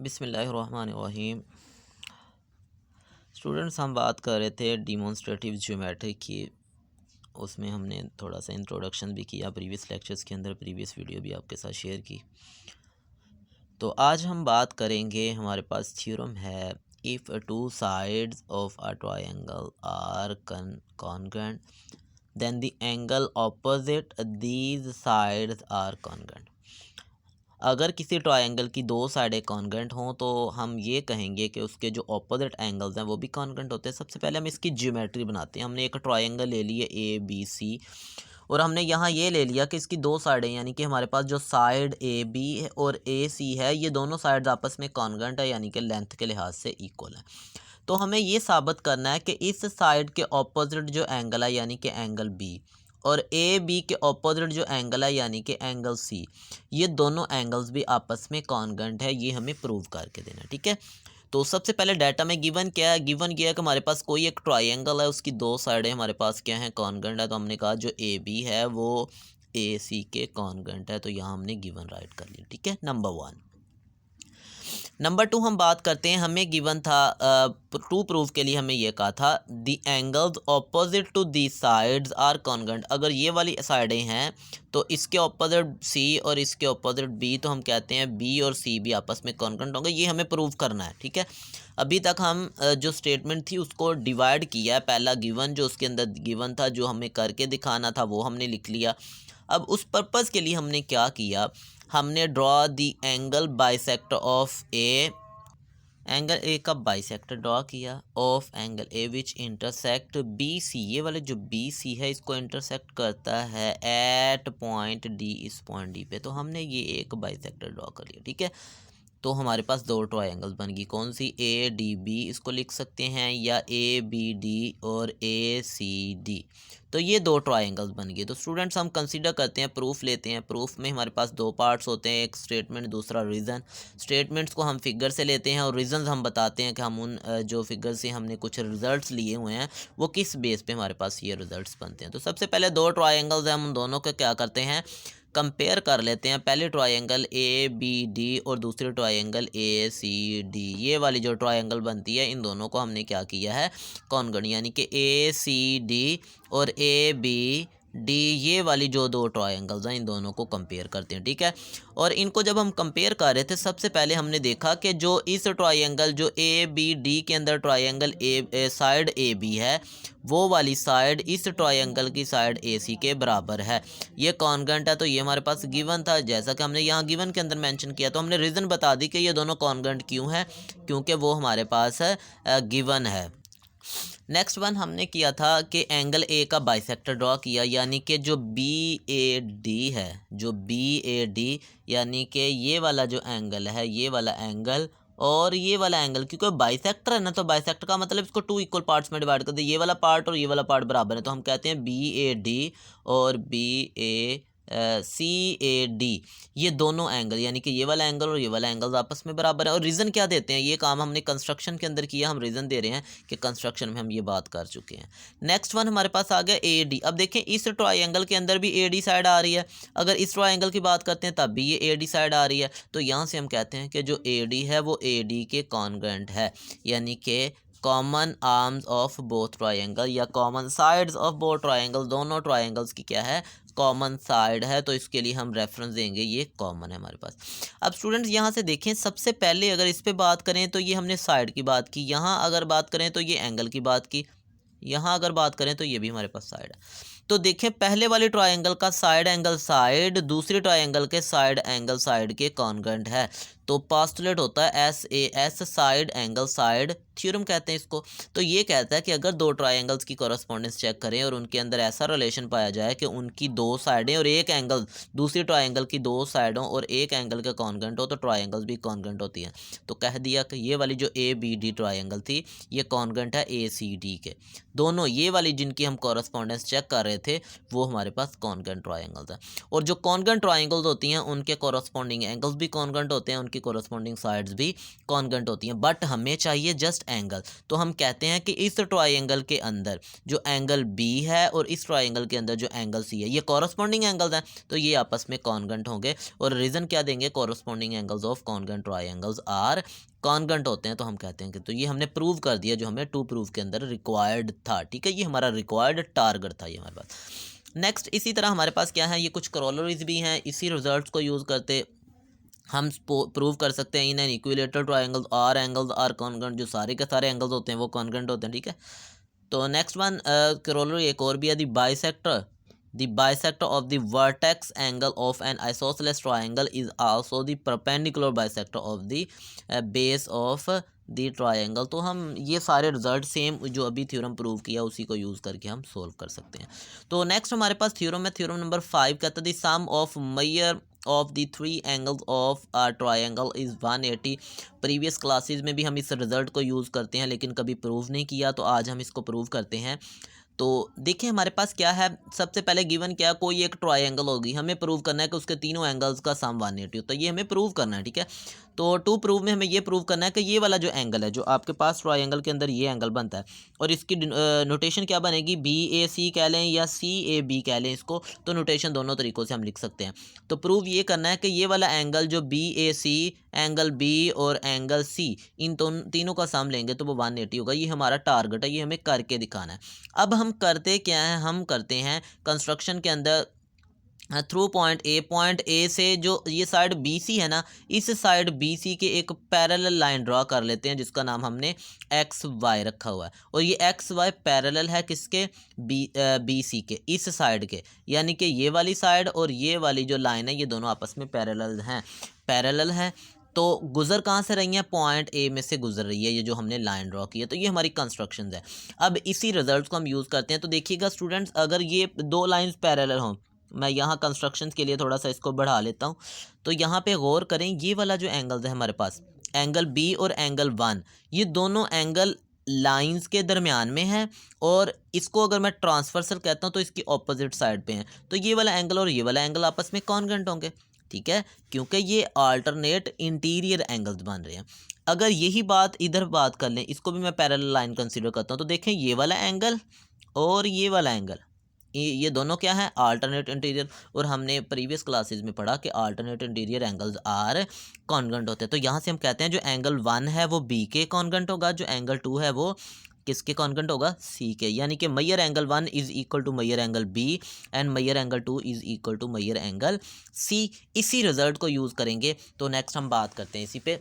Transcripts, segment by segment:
बिस्मिल्लाहिर्रहमानिर्रहीम। स्टूडेंट्स, हम बात कर रहे थे डिमॉन्स्ट्रेटिव ज्योमेट्री की। उसमें हमने थोड़ा सा इंट्रोडक्शन भी किया प्रीवियस लेक्चर्स के अंदर, प्रीवियस वीडियो भी आपके साथ शेयर की। तो आज हम बात करेंगे, हमारे पास थ्योरम है, if two sides of a triangle are congruent then the angle opposite these sides are congruent. अगर किसी ट्रायंगल की दो साइडें कॉन्ग्रुएंट हों तो हम ये कहेंगे कि उसके जो ऑपोजिट एंगल्स हैं वो भी कॉन्ग्रुएंट होते हैं। सबसे पहले हम इसकी ज्योमेट्री बनाते हैं। हमने एक ट्रायंगल ले लिया ए बी सी, और हमने यहाँ ये ले लिया कि इसकी दो साइडें, यानी कि हमारे पास जो साइड ए बी और ए सी है, ये दोनों साइड्स आपस में कॉन्ग्रुएंट है, यानी कि लेंथ के लिहाज से इक्वल है। तो हमें ये साबित करना है कि इस साइड के ऑपोजिट जो एंगल है, यानी कि एंगल बी, और ए बी के ऑपोजिट जो एंगल है, यानी कि एंगल सी, ये दोनों एंगल्स भी आपस में कॉन्ग्रुएंट है। ये हमें प्रूव करके देना है, ठीक है। तो सबसे पहले डाटा में गिवन क्या है, गिवन किया है कि हमारे पास कोई एक ट्रायंगल है, उसकी दो साइडें हमारे पास क्या हैं, कॉन्ग्रुएंट है। तो हमने कहा जो ए बी है वो ए सी के कॉन्ग्रुएंट है, तो यहाँ हमने गिवन राइट कर लिया, ठीक है। नंबर 1। नंबर 2 हम बात करते हैं। हमें गिवन था टू प्रूफ के लिए हमें ये कहा था the angles opposite to the sides are congruent. अगर ये वाली साइडें हैं तो इसके ऑपोजिट सी और इसके ऑपोजिट बी, तो हम कहते हैं बी और सी भी आपस में कॉन्ग्रुएंट होंगे। ये हमें प्रूव करना है, ठीक है। अभी तक हम जो स्टेटमेंट थी उसको डिवाइड किया है। पहला गिवन जो उसके अंदर गिवन था, जो हमें करके दिखाना था, वो हमने लिख लिया। अब उस पर्पज़ के लिए हमने क्या किया, हमने draw the angle bisector of A, angle A का बाइसेक्टर ड्रॉ किया, of angle A which intersect B C. ये वाले जो बी सी है इसको इंटरसेक्ट करता है एट पॉइंट डी, इस पॉइंट डी पे। तो हमने ये एक बाइसेक्टर ड्रॉ कर लिया, ठीक है। तो हमारे पास दो ट्रायंगल्स बन गई, कौन सी, ए डी बी इसको लिख सकते हैं, या ए बी डी और ए सी डी। तो ये दो ट्रायंगल्स बन गए। तो स्टूडेंट्स, हम कंसीडर करते हैं, प्रूफ लेते हैं। प्रूफ में हमारे पास दो पार्ट्स होते हैं, एक स्टेटमेंट, दूसरा रीज़न। स्टेटमेंट्स को हम फिगर से लेते हैं और रीज़न्स हम बताते हैं कि हम उन जो फिगर से हमने कुछ रिजल्ट्स लिए हुए हैं वो किस बेस पे हमारे पास ये रिजल्ट्स बनते हैं। तो सबसे पहले दो ट्रायंगल्स हैं, हम उन दोनों को क्या करते हैं, कंपेयर कर लेते हैं। पहले ट्रायंगल ए बी डी और दूसरी ट्रायंगल ए सी डी। ये वाली जो ट्रायंगल बनती है, इन दोनों को हमने क्या किया है, कॉन्ग्रुएंट, यानी कि ए सी डी और ए बी डी, ये वाली जो दो ट्रायंगल्स हैं इन दोनों को कंपेयर करते हैं, ठीक है। और इनको जब हम कंपेयर कर रहे थे, सबसे पहले हमने देखा कि जो इस ट्रायंगल, जो ए बी डी के अंदर triangle A side A B है, वो वाली साइड इस ट्रायंगल की साइड ए सी के बराबर है, ये कॉन्ग्रुएंट है। तो ये हमारे पास गिवन था, जैसा कि हमने यहाँ गिवन के अंदर मेंशन किया। तो हमने रीज़न बता दी कि ये दोनों कॉन्ग्रुएंट क्यों है, क्योंकि वो हमारे पास गिवन है। नेक्स्ट वन हमने किया था कि एंगल ए का बाइसेक्टर ड्रॉ किया, यानी कि जो बी ए डी है, जो बी ए डी, यानी कि ये वाला जो एंगल है, ये वाला एंगल और ये वाला एंगल, क्योंकि बाइसेक्टर है ना, तो बाइसेक्टर का मतलब इसको टू इक्वल पार्ट्स में डिवाइड कर दे। ये वाला पार्ट और ये वाला पार्ट बराबर है, तो हम कहते हैं बी ए डी और B A C A D, ये दोनों एंगल, यानी कि ये वाला एंगल और ये वाला एंगल आपस में बराबर है। और रीज़न क्या देते हैं, ये काम हमने कंस्ट्रक्शन के अंदर किया, हम रीज़न दे रहे हैं कि कंस्ट्रक्शन में हम ये बात कर चुके हैं। नेक्स्ट वन हमारे पास आ गया ए डी। अब देखें, इस ट्रायंगल के अंदर भी ए डी साइड आ रही है। अगर इस ट्रायंगल की बात करते हैं तब भी ये ए डी साइड आ रही है। तो यहाँ से हम कहते हैं कि जो ए डी है वो ए डी के कॉन्ग्रुएंट है, यानी कि common arms of both triangle या common sides of both triangle, दोनों ट्रायंगल्स की क्या है, कॉमन साइड है। तो इसके लिए हम रेफरेंस देंगे, ये कॉमन है हमारे पास। अब स्टूडेंट्स यहाँ से देखें, सबसे पहले अगर इस पे बात करें तो ये हमने साइड की बात की, यहाँ अगर बात करें तो ये एंगल की बात की, यहाँ अगर बात करें तो ये भी हमारे पास साइड है। तो देखें, पहले वाले ट्रायंगल का साइड एंगल साइड दूसरे ट्रायंगल के साइड एंगल साइड के कॉन्ग्रुएंट है। तो पास्टुलेट होता है S A S, side angle side theorem कहते हैं इसको। तो ये कहता है कि अगर दो ट्रायंगल्स की कॉरस्पॉन्डेंस चेक करें और उनके अंदर ऐसा रिलेशन पाया जाए कि उनकी दो साइडें और एक एंगल दूसरी ट्रायंगल की दो साइडों और एक एंगल के कॉन्ग्रुएंट हो, तो ट्रायंगल्स भी कॉन्ग्रुएंट होती हैं। तो कह दिया कि ये वाली जो ए बी डी ट्रायंगल थी, ये कॉन्ग्रुएंट है ए सी डी के। दोनों ये वाली जिनकी हम कॉरस्पॉन्डेंस चेक कर रहे थे वो हमारे पास कॉन्गेंट ट्रायंगल्स हैं। और जो कॉन्गेंट ट्रायंगल्स होती हैं उनके कॉरस्पॉन्डिंग एंगल्स भी कॉन्गेंट होते हैं, उनकी कॉरस्पॉन्डिंग साइड्स भी कॉन्गेंट होती हैं, बट हमें चाहिए जस्ट एंगल। तो हम कहते हैं कि इस ट्रायंगल के अंदर जो एंगल बी है और इस ट्रायंगल के अंदर जो एंगल सी है ये कॉरस्पॉन्डिंग एंगल्स हैं, तो ये आपस में कॉन्गेंट होंगे। और रीज़न क्या देंगे, corresponding angles of congruent triangles are congruent होते हैं। तो हम कहते हैं कि तो ये हमने प्रूव कर दिया जो हमें टू प्रूव के अंदर रिक्वायर्ड था, ठीक है, ये हमारा रिक्वायर्ड टारगेट था ये हमारे पास। नेक्स्ट इसी तरह हमारे पास क्या है, ये कुछ करोलरीज भी हैं, इसी रिजल्ट्स को यूज़ करते हम प्रूव कर सकते हैं in an equilateral triangles are congruent, जो सारे के सारे एंगल्स होते हैं वो कॉन्गेंट होते हैं, ठीक है। तो नेक्स्ट वन करोलरी एक और भी है, the bisector of the vertex angle of N isosceles triangle is also the perpendicular bisector of the base of the triangle. तो हम ये सारे रिजल्ट सेम जो अभी थ्योरम प्रूव किया उसी को यूज़ करके हम सोल्व कर सकते हैं। तो नेक्स्ट हमारे पास थ्योरम है, थ्योरम नंबर 5 कहता है the sum of measure of the three angles of a triangle is 180। Previous classes में भी हम इस रिज़ल्ट को यूज़ करते हैं लेकिन कभी प्रूव नहीं किया, तो आज हम इसको प्रूव करते हैं। तो देखिए हमारे पास क्या है, सबसे पहले गिवन क्या, कोई एक ट्रायंगल होगी, हमें प्रूव करना है कि उसके तीनों एंगल्स का सम 180 होता है, ये हमें प्रूव करना है, ठीक है। तो टू प्रूव में हमें ये प्रूव करना है कि ये वाला जो एंगल है, जो आपके पास ट्रायंगल के अंदर ये एंगल बनता है, और इसकी नोटेशन क्या बनेगी, BAC कह लें या CAB कह लें इसको, तो नोटेशन दोनों तरीक़ों से हम लिख सकते हैं। तो प्रूव ये करना है कि ये वाला एंगल जो BAC, एंगल B और एंगल C, इन तीनों का सम लेंगे तो वो 180 होगा। ये हमारा टारगेट है, ये हमें करके दिखाना है। अब हम करते क्या हैं, हम करते हैं कंस्ट्रक्शन के अंदर थ्रू पॉइंट ए से जो ये साइड BC है ना, इस साइड BC के एक पैरेलल लाइन ड्रा कर लेते हैं जिसका नाम हमने XY रखा हुआ है, और ये XY पैरेलल है किसके, BC के इस साइड के, यानी कि ये वाली साइड और ये वाली जो लाइन है ये दोनों आपस में पैरेलल हैं। तो गुजर कहाँ से रही है, पॉइंट A में से गुजर रही है, ये जो हमने लाइन ड्रॉ की है। तो ये हमारी कंस्ट्रक्शन है। अब इसी रिजल्ट को हम यूज़ करते हैं। तो देखिएगा स्टूडेंट्स, अगर ये दो लाइंस पैरेलल हों, मैं यहाँ कंस्ट्रक्शन के लिए थोड़ा सा इसको बढ़ा लेता हूँ, तो यहाँ पे गौर करें, ये वाला जो एंगल है हमारे पास, एंगल B और एंगल 1, ये दोनों एंगल लाइंस के दरमियान में है, और इसको अगर मैं ट्रांसवर्सल कहता हूँ तो इसकी ऑपोजिट साइड पे हैं। तो ये वाला एंगल और ये वाला एंगल आपस में कॉन्गेंट होंगे, ठीक है, क्योंकि ये अल्टरनेट इंटीरियर एंगल्स बन रहे हैं। अगर यही बात इधर बात कर लें, इसको भी मैं पैरेलल लाइन कंसीडर करता हूँ, तो देखें ये वाला एंगल और ये वाला एंगल, ये दोनों क्या है, अल्टरनेट इंटीरियर। और हमने प्रीवियस क्लासेस में पढ़ा कि alternate interior angles are congruent होते हैं। तो यहाँ से हम कहते हैं जो एंगल 1 है वो B के कॉन्गेंट होगा, जो एंगल 2 है वो किसके कॉन्गेंट होगा, C के। यानी कि measure angle 1 is equal to measure angle B and measure angle 2 is equal to measure angle C। इसी रिजल्ट को यूज़ करेंगे। तो नेक्स्ट हम बात करते हैं इसी पे।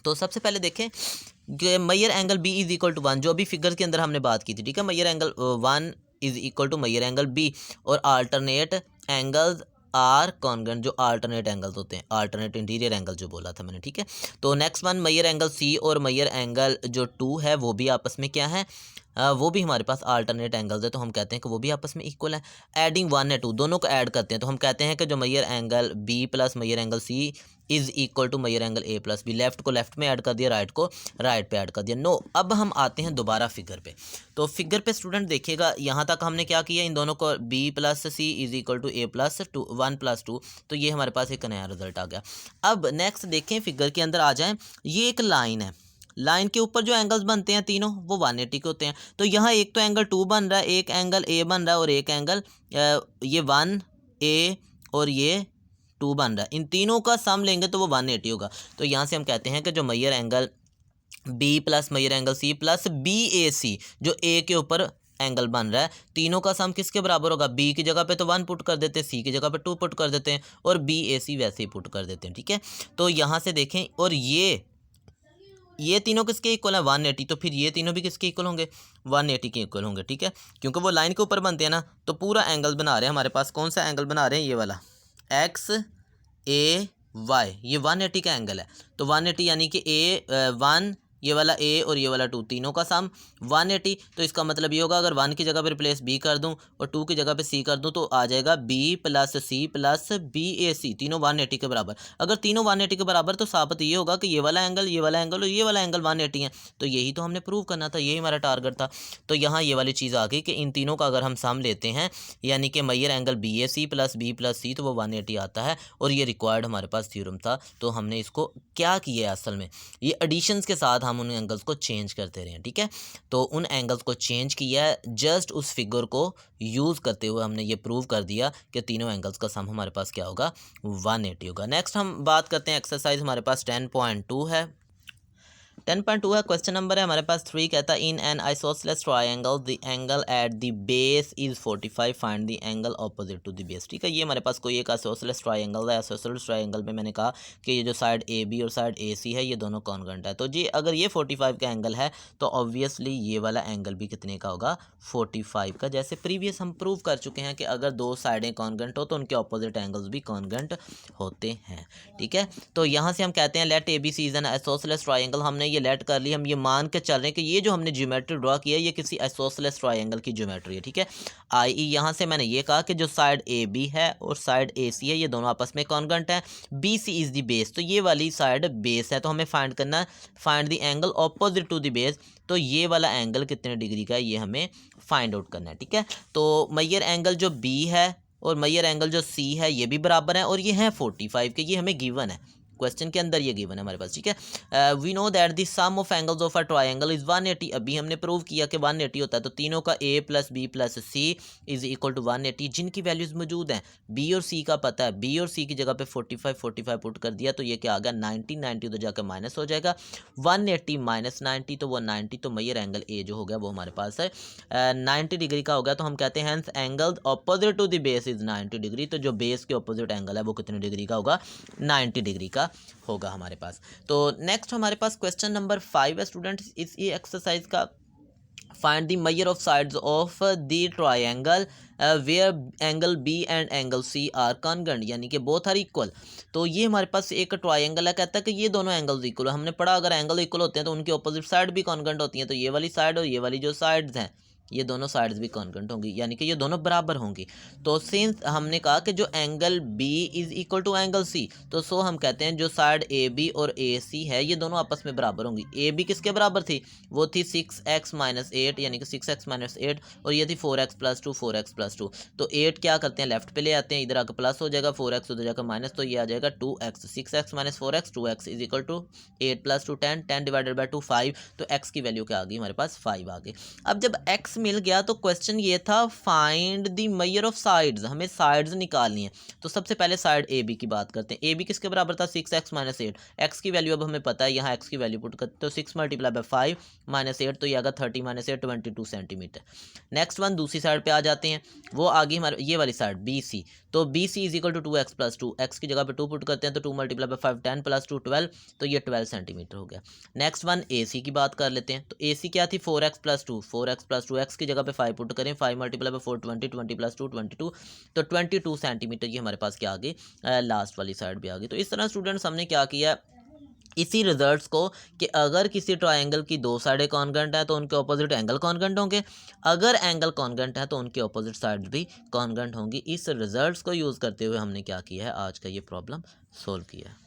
तो सबसे पहले देखें कि measure angle B is equal to 1, जो अभी फिगर के अंदर हमने बात की थी, ठीक है। Measure angle 1 is equal to measure angle B, और अल्टरनेट एंगल्स आर कॉन्गेंट, जो अल्टरनेट एंगल्स होते हैं, अल्टरनेट इंटीरियर एंगल जो बोला था मैंने, ठीक है। तो next one, measure angle C और मेजर एंगल जो 2 है वो भी आपस में क्या है, वो भी हमारे पास अल्टरनेट एंगल्स है, तो हम कहते हैं कि वो भी आपस में इक्वल है। एडिंग 1 या 2 दोनों को ऐड करते हैं, तो हम कहते हैं कि जो measure angle B plus measure angle C is equal to measure angle A plus B। Left को लेफ्ट में ऐड कर दिया, राइट को राइट पे ऐड कर दिया। नो, अब हम आते हैं दोबारा फिगर पे। तो फिगर पे स्टूडेंट देखिएगा, यहाँ तक हमने क्या किया, इन दोनों को B plus C is equal to A plus 1 plus 2, तो ये हमारे पास एक नया रिजल्ट आ गया। अब नेक्स्ट देखें, फिगर के अंदर आ जाएँ, ये एक लाइन है, लाइन के ऊपर जो एंगल्स बनते हैं तीनों वो 180 के होते हैं। तो यहाँ एक तो एंगल 2 बन रहा है, एक एंगल A बन रहा है, और एक एंगल ये 1A और ये 2 बन रहा है। इन तीनों का सम लेंगे तो वो 180 होगा। तो यहाँ से हम कहते हैं कि जो measure angle B plus measure angle C plus BAC, जो A के ऊपर एंगल बन रहा है, तीनों का सम किसके बराबर होगा, B की जगह पे तो 1 पुट कर देते हैं, C की जगह पे 2 पुट कर देते हैं, और BAC वैसे ही पुट कर देते हैं, ठीक है। तो यहाँ से देखें, और ये तीनों किसके इक्वल है, 180, तो फिर ये तीनों भी किसके इक्वल होंगे, 180 के इक्वल होंगे, ठीक है। क्योंकि वो लाइन के ऊपर बनते हैं ना, तो पूरा एंगल बना रहे हैं हमारे पास, कौन सा एंगल बना रहे हैं, ये वाला XAY, ये 180 का एंगल है। तो 180 यानी कि A 1, ये वाला ए और ये वाला 2 तीनों का सम 180। तो इसका मतलब ये होगा अगर 1 की जगह पर रिप्लेस बी कर दूं और 2 की जगह पे सी कर दूं तो आ जाएगा B plus C plus B A C, तीनों 180 के बराबर। अगर तीनों 180 के बराबर तो साबित ये होगा कि ये वाला एंगल, ये वाला एंगल और ये वाला एंगल 180 है। तो यही तो हमने प्रूव करना था, यही हमारा टारगेट था। तो यहाँ ये वाली चीज़ आ गई कि इन तीनों का अगर हम सम लेते हैं यानी कि Maihar angle B A C plus सी तो वो 180 आता है, और ये रिक्वायर्ड हमारे पास थ्योरम था। तो हमने इसको क्या किया है, असल में ये एडिशंस के साथ हम उन एंगल्स को चेंज करते रहे हैं, ठीक है। तो उन एंगल्स को चेंज किया है, जस्ट उस फिगर को यूज़ करते हुए हमने ये प्रूव कर दिया कि तीनों एंगल्स का सम हमारे पास क्या होगा, 180 होगा। नेक्स्ट हम बात करते हैं एक्सरसाइज हमारे पास 10.2 है। 10.2 है, क्वेश्चन नंबर है हमारे पास 3, कहता है in an isosceles triangle the angle at the base is 45, find the angle opposite to the base. ठीक है, ये हमारे पास कोई एक आइसोसेलेस ट्रायंगल है। आइसोसेलेस ट्रायंगल में मैंने कहा कि ये जो साइड ए बी और साइड ए सी है ये दोनों कॉन्ग्रुएंट है। तो जी अगर ये 45 का एंगल है तो ऑब्वियसली ये वाला एंगल भी कितने का होगा, 45 का। जैसे प्रीवियस हम प्रूव कर चुके हैं कि अगर दो साइडें कॉन्ग्रुएंट हो तो उनके ऑपोजिट एंगल्स भी कॉन्ग्रुएंट होते हैं, ठीक है। तो यहाँ से हम कहते हैं let A B C is an isosceles triangle. हमने ये लेट कर ली, हम ये मान के चल रहे हैं कि ये जो हमने ज्योमेट्री ड्रॉ किया है ये किसी आइसोसेलेस ट्रायंगल की ज्योमेट्री है, ठीक है। आई यहाँ से मैंने ये कहा कि जो साइड ए बी है और साइड ए सी है ये दोनों आपस में कॉन्ग्रुएंट है। B C is the base, तो ये वाली साइड बेस है, तो हमें फाइंड करना है, find the angle opposite to the base. तो ये वाला एंगल कितने डिग्री का है ये हमें फाइंड आउट करना है, ठीक है। तो मैयर एंगल जो बी है और मैयर एंगल जो सी है ये भी बराबर है और ये है 45 के, ये हमें गिवन है, क्वेश्चन के अंदर ये गिवन है हमारे पास, ठीक है। We know that the sum of angles of a triangle is 180। अभी हमने प्रूव किया कि 180 होता है, तो तीनों का A plus B plus C is equal to 180, जिनकी वैल्यूज मौजूद हैं। बी और सी का पता है, बी और सी की जगह पे 45 पुट कर दिया तो ये क्या आ गया 90 तो जाकर माइनस हो जाएगा 180 माइनस 90 तो वो 90। तो मैयर एंगल ए जो हो गया वो हमारे पास है 90 डिग्री का हो गया। तो हम कहते हैं hence angle opposite to the base is 90 degree. तो जो बेस के ऑपोजिट एंगल है वो कितने डिग्री का होगा, 90 डिग्री का होगा हमारे पास। तो नेक्स्ट हमारे पास क्वेश्चन नंबर 5 है स्टूडेंट्स, इस ये एक्सरसाइज का find the measure of sides of the triangle where angle B and angle C are congruent, यानी कि बोथ आर इक्वल। तो ये हमारे पास एक ट्रायंगल है, कहता है कि ये दोनों एंगल्स इक्वल है। हमने पढ़ा अगर एंगल इक्वल होते हैं तो उनकी ऑपोजिट साइड भी कॉन्ग्रुएंट होती हैं। तो ये वाली साइड और ये वाली जो साइड्स हैं ये दोनों साइड्स भी कॉन्ग्रुएंट होंगी, यानी कि ये दोनों बराबर होंगी। तो सिंस हमने कहा कि जो angle B is equal to angle C, तो सो हम कहते हैं जो साइड ए बी और ए सी है ये दोनों आपस में बराबर होंगी। ए बी किसके बराबर थी, वो थी 6x माइनस 8, यानी कि 6x माइनस 8, और ये थी 4x प्लस 2 4x प्लस 2। तो 8 क्या करते हैं लेफ्ट पे ले आते हैं, इधर आकर प्लस हो जाएगा, 4x उधर जाकर माइनस, तो ये आ जाएगा 2x। 6x minus 4x 2x is equal to 8 plus 2 10, 10 divided by 2 5। तो x की वैल्यू क्या आ गई हमारे पास 5 आ गई। अब जब x मिल गया तो क्वेश्चन ये था find the measure of sides, हमें साइड्स निकालनी है। तो सबसे पहले साइड ए बी की बात करते हैं। ए बी किसके बराबर था 6x माइनस 8, एक्स की वैल्यू अब हमें पता है, यहाँ x की वैल्यू पुट करते तो 6 मल्टीप्लाई बाय 5 माइनस 8 तो ये आगा 30 माइनस 8 22 सेंटीमीटर। नेक्स्ट वन दूसरी साइड पे आ जाते हैं, वो आगे हमारे ये वाली साइड बी सी। तो B C is equal to 2x plus 2, x की जगह पे 2 पुट करते हैं तो 2 मल्टीप्लाई बाय 5 10 प्लस 2 12, तो ये 12 सेंटीमीटर हो गया। नेक्स्ट वन ए सी की बात कर लेते हैं। तो ए सी क्या थी 4x plus 2, 4x plus 2, x की जगह पे 5 पुट करें, 5 मल्टीप्लाई बाय 4 20, 20 प्लस 2 22, तो 22 सेंटीमीटर ये हमारे पास क्या आ गई, लास्ट वाली साइड भी आ गई। तो इस तरह स्टूडेंट्स हमने क्या किया इसी रिजल्ट्स को कि अगर किसी ट्रायंगल की दो साइडें कॉन्ग्रुएंट है तो उनके ऑपोजिट एंगल कॉन्ग्रुएंट होंगे, अगर एंगल कॉन्ग्रुएंट है तो उनके ऑपोजिट साइड्स भी कॉन्ग्रुएंट होंगी। इस रिजल्ट्स को यूज़ करते हुए हमने क्या किया है, आज का ये प्रॉब्लम सोल्व किया है।